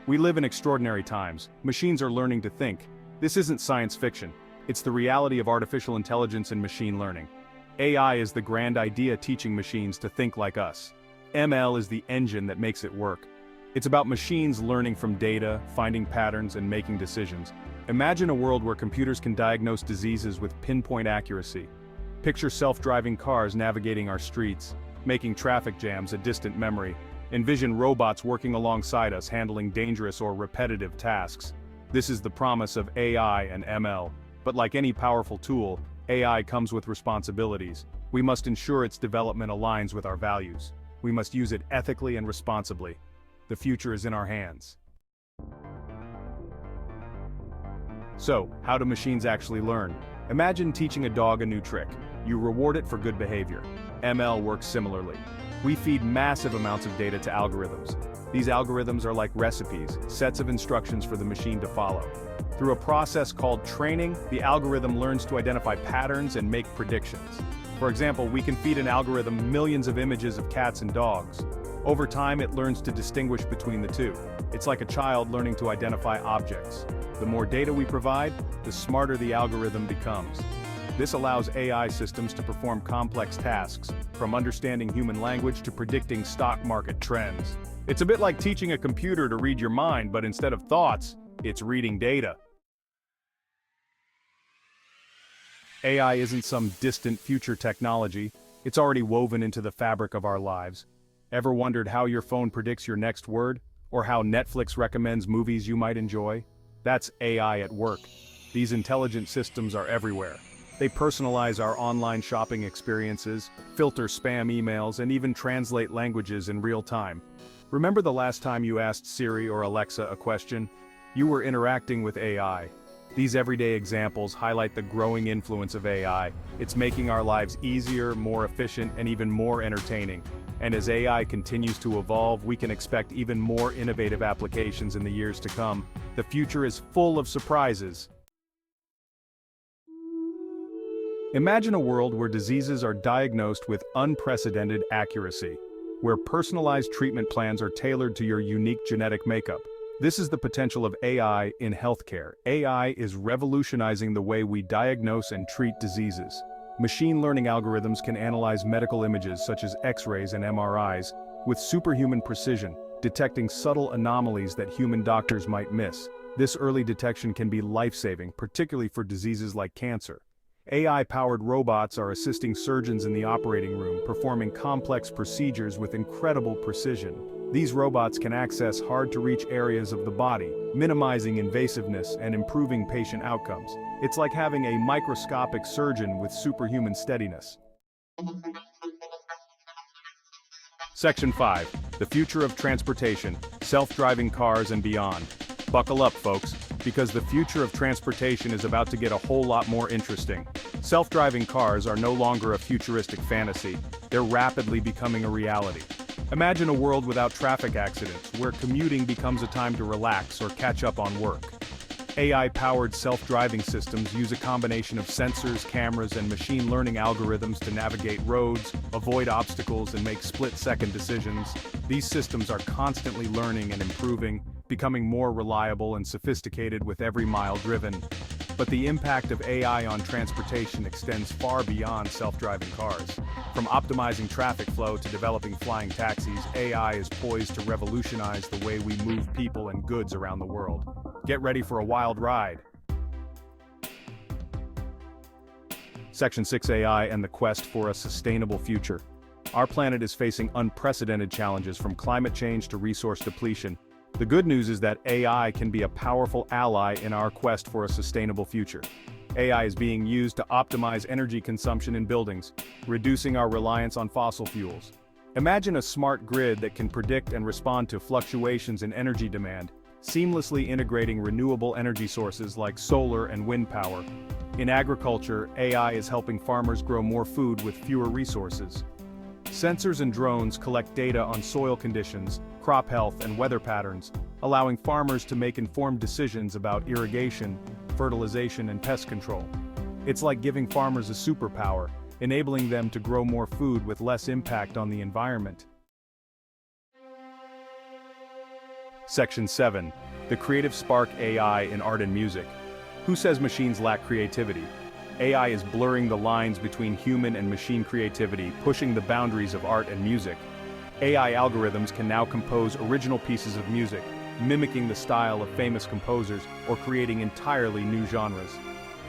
We live in extraordinary times. Machines are learning to think. This isn't science fiction. It's the reality of artificial intelligence and machine learning. AI is the grand idea teaching machines to think like us. ML is the engine that makes it work. It's about machines learning from data, finding patterns, and making decisions. Imagine a world where computers can diagnose diseases with pinpoint accuracy. Picture self-driving cars navigating our streets, making traffic jams a distant memory. Envision robots working alongside us handling dangerous or repetitive tasks. This is the promise of AI and ML. But like any powerful tool, AI comes with responsibilities. We must ensure its development aligns with our values. We must use it ethically and responsibly. The future is in our hands. So, how do machines actually learn? Imagine teaching a dog a new trick. You reward it for good behavior. ML works similarly. We feed massive amounts of data to algorithms. These algorithms are like recipes, sets of instructions for the machine to follow. Through a process called training, the algorithm learns to identify patterns and make predictions. For example, we can feed an algorithm millions of images of cats and dogs. Over time, it learns to distinguish between the two. It's like a child learning to identify objects. The more data we provide, the smarter the algorithm becomes. This allows AI systems to perform complex tasks, from understanding human language to predicting stock market trends. It's a bit like teaching a computer to read your mind, but instead of thoughts, it's reading data. AI isn't some distant future technology. It's already woven into the fabric of our lives. Ever wondered how your phone predicts your next word? Or how Netflix recommends movies you might enjoy? That's AI at work. These intelligent systems are everywhere. They personalize our online shopping experiences, filter spam emails, and even translate languages in real time. Remember the last time you asked Siri or Alexa a question? You were interacting with AI. These everyday examples highlight the growing influence of AI. It's making our lives easier, more efficient, and even more entertaining. And as AI continues to evolve, we can expect even more innovative applications in the years to come. The future is full of surprises. Imagine a world where diseases are diagnosed with unprecedented accuracy, where personalized treatment plans are tailored to your unique genetic makeup. This is the potential of AI in healthcare. AI is revolutionizing the way we diagnose and treat diseases. Machine learning algorithms can analyze medical images such as X-rays and MRIs with superhuman precision, detecting subtle anomalies that human doctors might miss. This early detection can be life-saving, particularly for diseases like cancer. AI-powered robots are assisting surgeons in the operating room, performing complex procedures with incredible precision. These robots can access hard-to-reach areas of the body, minimizing invasiveness and improving patient outcomes. It's like having a microscopic surgeon with superhuman steadiness. Section 5. The future of transportation, self-driving cars and beyond. Buckle up, folks, because the future of transportation is about to get a whole lot more interesting. Self-driving cars are no longer a futuristic fantasy. They're rapidly becoming a reality. Imagine a world without traffic accidents, where commuting becomes a time to relax or catch up on work. AI-powered self-driving systems use a combination of sensors, cameras, and machine learning algorithms to navigate roads, avoid obstacles, and make split-second decisions. These systems are constantly learning and improving, becoming more reliable and sophisticated with every mile driven. But the impact of AI on transportation extends far beyond self-driving cars. From optimizing traffic flow to developing flying taxis, AI is poised to revolutionize the way we move people and goods around the world. Get ready for a wild ride. Section 6: AI and the quest for a sustainable future. Our planet is facing unprecedented challenges from climate change to resource depletion. The good news is that AI can be a powerful ally in our quest for a sustainable future. AI is being used to optimize energy consumption in buildings, reducing our reliance on fossil fuels. Imagine a smart grid that can predict and respond to fluctuations in energy demand, seamlessly integrating renewable energy sources like solar and wind power. In agriculture, AI is helping farmers grow more food with fewer resources. Sensors and drones collect data on soil conditions, crop health, and weather patterns, allowing farmers to make informed decisions about irrigation, fertilization, and pest control. It's like giving farmers a superpower, enabling them to grow more food with less impact on the environment. Section 7. The creative spark AI in art and music. Who says machines lack creativity? AI is blurring the lines between human and machine creativity, pushing the boundaries of art and music. AI algorithms can now compose original pieces of music, mimicking the style of famous composers or creating entirely new genres.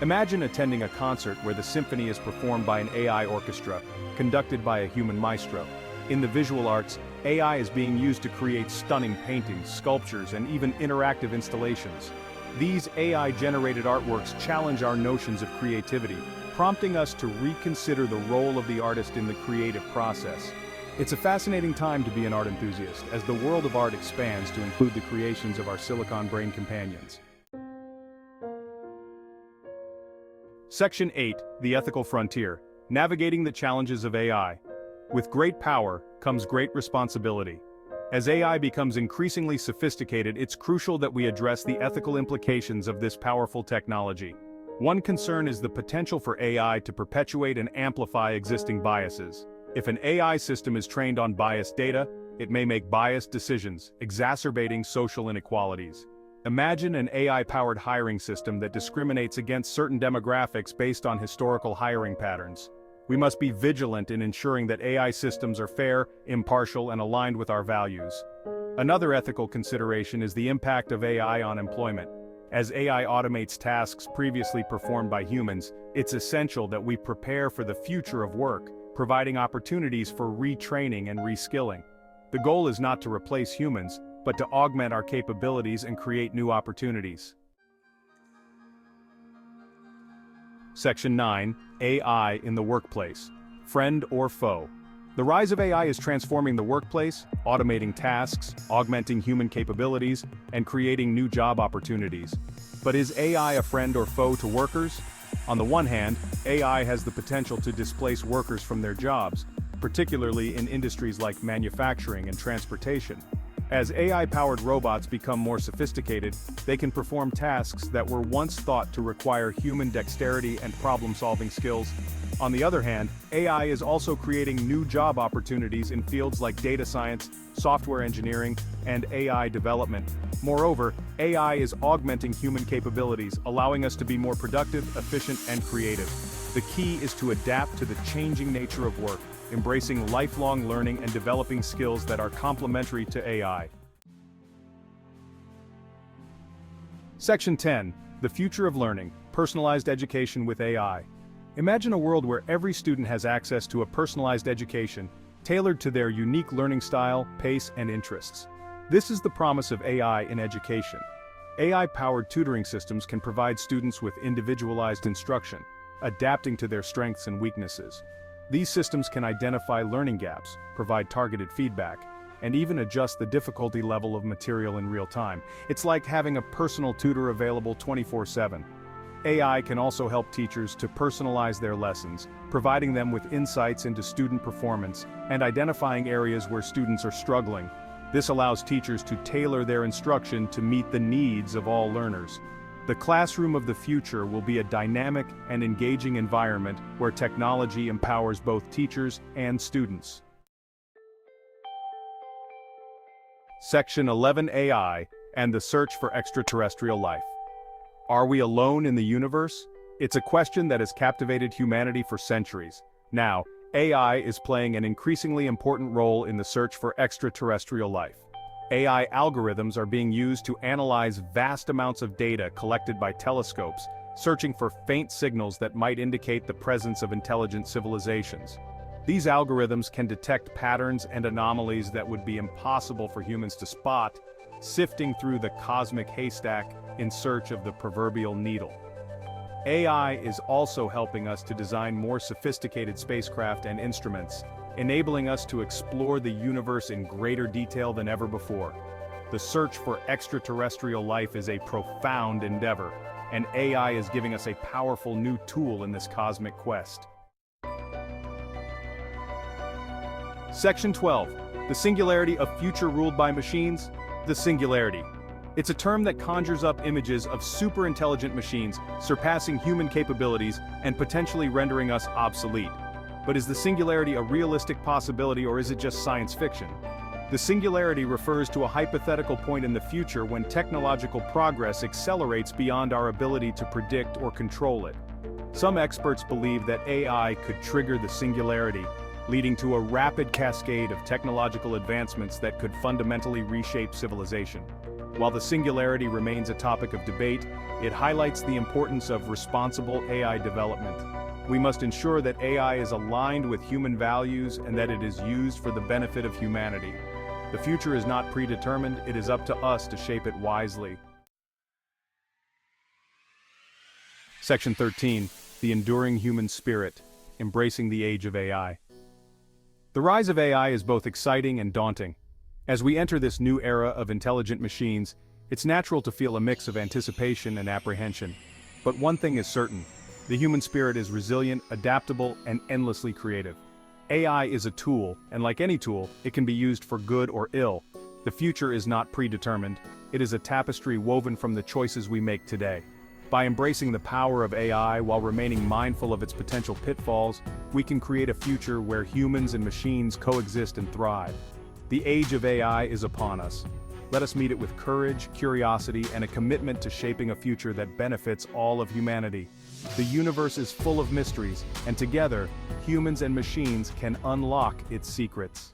Imagine attending a concert where the symphony is performed by an AI orchestra, conducted by a human maestro. In the visual arts, AI is being used to create stunning paintings, sculptures, and even interactive installations. These AI-generated artworks challenge our notions of creativity, prompting us to reconsider the role of the artist in the creative process. It's a fascinating time to be an art enthusiast, as the world of art expands to include the creations of our silicon brain companions. Section 8. The ethical frontier. Navigating the challenges of AI. With great power comes great responsibility. As AI becomes increasingly sophisticated, it's crucial that we address the ethical implications of this powerful technology. One concern is the potential for AI to perpetuate and amplify existing biases. If an AI system is trained on biased data, it may make biased decisions, exacerbating social inequalities. Imagine an AI-powered hiring system that discriminates against certain demographics based on historical hiring patterns. We must be vigilant in ensuring that AI systems are fair, impartial, and aligned with our values. Another ethical consideration is the impact of AI on employment. As AI automates tasks previously performed by humans, it's essential that we prepare for the future of work, providing opportunities for retraining and reskilling. The goal is not to replace humans, but to augment our capabilities and create new opportunities. Section 9. AI in the workplace. Friend or foe? The rise of AI is transforming the workplace, automating tasks, augmenting human capabilities, and creating new job opportunities. But is AI a friend or foe to workers? On the one hand, AI has the potential to displace workers from their jobs, particularly in industries like manufacturing and transportation. As AI-powered robots become more sophisticated, they can perform tasks that were once thought to require human dexterity and problem-solving skills. On the other hand, AI is also creating new job opportunities in fields like data science, software engineering, and AI development. Moreover, AI is augmenting human capabilities, allowing us to be more productive, efficient, and creative. The key is to adapt to the changing nature of work, embracing lifelong learning and developing skills that are complementary to AI. Section 10. The future of learning, personalized education with AI. Imagine a world where every student has access to a personalized education, tailored to their unique learning style, pace, and interests. This is the promise of AI in education. AI-powered tutoring systems can provide students with individualized instruction, adapting to their strengths and weaknesses. These systems can identify learning gaps, provide targeted feedback, and even adjust the difficulty level of material in real time. It's like having a personal tutor available 24/7. AI can also help teachers to personalize their lessons, providing them with insights into student performance and identifying areas where students are struggling. This allows teachers to tailor their instruction to meet the needs of all learners. The classroom of the future will be a dynamic and engaging environment where technology empowers both teachers and students. Section 11. AI and the search for extraterrestrial life. Are we alone in the universe? It's a question that has captivated humanity for centuries. Now, AI is playing an increasingly important role in the search for extraterrestrial life. AI algorithms are being used to analyze vast amounts of data collected by telescopes, searching for faint signals that might indicate the presence of intelligent civilizations. These algorithms can detect patterns and anomalies that would be impossible for humans to spot, sifting through the cosmic haystack in search of the proverbial needle. AI is also helping us to design more sophisticated spacecraft and instruments, enabling us to explore the universe in greater detail than ever before. The search for extraterrestrial life is a profound endeavor, and AI is giving us a powerful new tool in this cosmic quest. Section 12. The singularity of future ruled by machines. The singularity. It's a term that conjures up images of super-intelligent machines surpassing human capabilities and potentially rendering us obsolete. But is the singularity a realistic possibility, or is it just science fiction? The singularity refers to a hypothetical point in the future when technological progress accelerates beyond our ability to predict or control it. Some experts believe that AI could trigger the singularity, leading to a rapid cascade of technological advancements that could fundamentally reshape civilization. While the singularity remains a topic of debate, it highlights the importance of responsible AI development. We must ensure that AI is aligned with human values and that it is used for the benefit of humanity. The future is not predetermined, it is up to us to shape it wisely. Section 13, the enduring human spirit, embracing the age of AI. The rise of AI is both exciting and daunting. As we enter this new era of intelligent machines, it's natural to feel a mix of anticipation and apprehension. But one thing is certain: the human spirit is resilient, adaptable, and endlessly creative. AI is a tool, and like any tool, it can be used for good or ill. The future is not predetermined, it is a tapestry woven from the choices we make today. By embracing the power of AI while remaining mindful of its potential pitfalls, we can create a future where humans and machines coexist and thrive. The age of AI is upon us. Let us meet it with courage, curiosity, and a commitment to shaping a future that benefits all of humanity. The universe is full of mysteries, and together, humans and machines can unlock its secrets.